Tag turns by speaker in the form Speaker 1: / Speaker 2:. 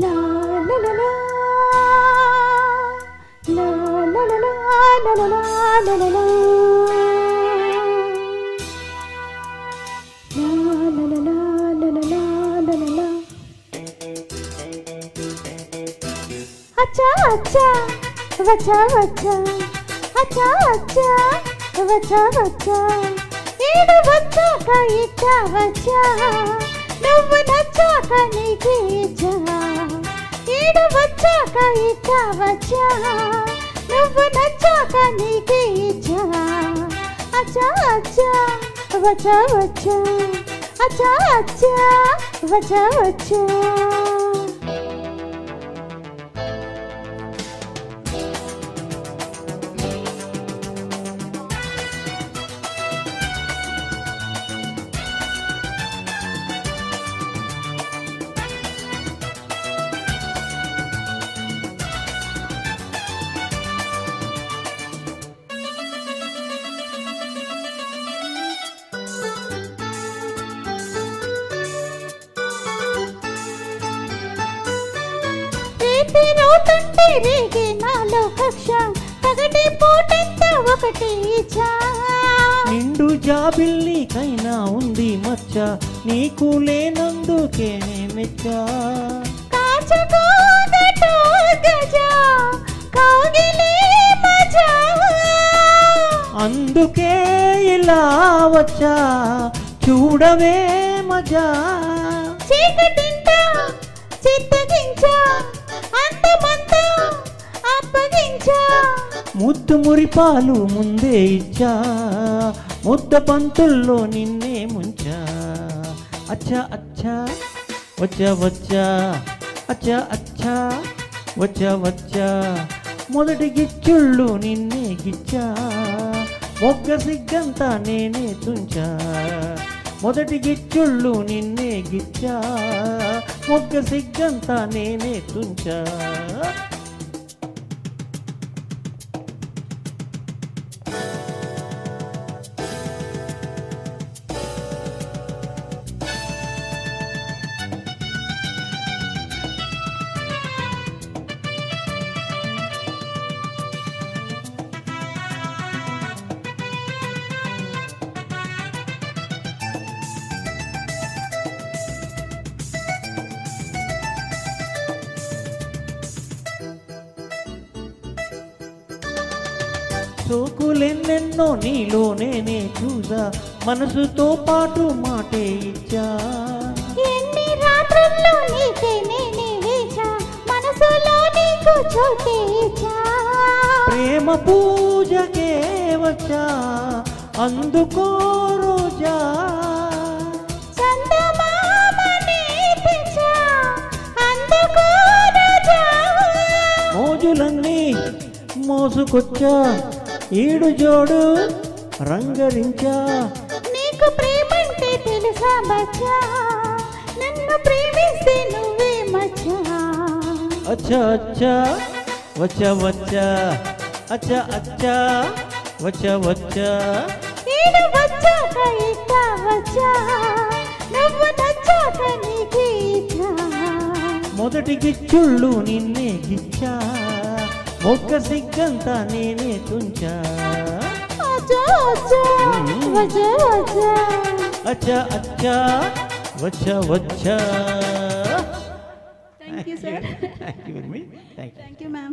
Speaker 1: La la la la la la la la la la la la la अच्छा अच्छा बच्चा बच्चा अच्छा अच्छा बच्चा बच्चा ఏడు వచ్చాక ఇచ్చా వచ్చా నువ్వు నచ్చాక నీకు ఇచ్చా ఏడు వచ్చాక ఇచ్చా వచ్చా నువ్వు నచ్చాక నీకు ఇచ్చా అచ్చా అచ్చా వచ్చా వచ్చా అచ్చా అచ్చా వచ్చా వచ్చా తిరుగుతుంటే రేగే నాలో కక్ష పగటి పూటంత ఒకటి ఇచ్చా
Speaker 2: నిండు జాబిల్లి కైనా ఉంది మచ్చ నీకు లేనందుకే మెచ్చా
Speaker 1: కాచకోగటో గజా కాగిలే మజా
Speaker 2: అందుకే ఇలా వచ్చా చూడవే మజా
Speaker 1: చీకటింటా చిత్తగించా అంతమంతా అప్పగించా
Speaker 2: ముద్దు మురిపాలు ముందే ఇచ్చా ముద్ద పంతుల్లో నిన్నే ముంచా అచ్చా అచ్చా వచ్చా వచ్చా అచ్చా అచ్చా వచ్చా వచ్చా మొదటి గిచ్చుళ్ళు నిన్నే గిచ్చా మొగ్గ సిగ్గంతా నేనే తుంచా మొదటి గిచ్చుళ్ళు నిన్నే గిచ్చా మొగ్గ సిగ్గంతా నేనే తుంచా సోకులెన్నెన్నో నీలో నేనే చూసా మనసుతో పాటు మాటే ఇచ్చా
Speaker 1: ఎన్ని రాత్రుల్లో నీకే నేనే వేచా మనసులో నీకు చోటే ఇచ్చా
Speaker 2: ప్రేమ పూజకే వచ్చా అందుకో రోజా
Speaker 1: చందమామనే తెచ్చా అందుకో రోజా
Speaker 2: మోజులన్నీ మోసుకొచ్చా ఈడు జోడు రంగరించా
Speaker 1: నీకు ప్రేమంటే తెలుసా బచ్చా నన్ను ప్రేమిస్తే నువ్వే మచ్చా
Speaker 2: అచ్చా అచ్చా వచ్చా వచ్చా అచ్చా అచ్చా వచ్చా వచ్చా
Speaker 1: ఏడు వచ్చాక ఇట్టా వచ్చా నువ్వు నచ్చాక నీకు ఇచ్చా
Speaker 2: మొదటి గిచ్చుళ్ళు నిన్నే గిచ్చా మొక్క సిగ్గంతా నేనే తుంచా
Speaker 1: అచ్చా అచ్చా వచ్చా వచ్చా
Speaker 2: అచ్చా అచ్చా వచ్చా వచ్చా
Speaker 3: Thank you, sir.
Speaker 2: Thank you, Urmi. Thank you.
Speaker 3: Thank you, ma'am.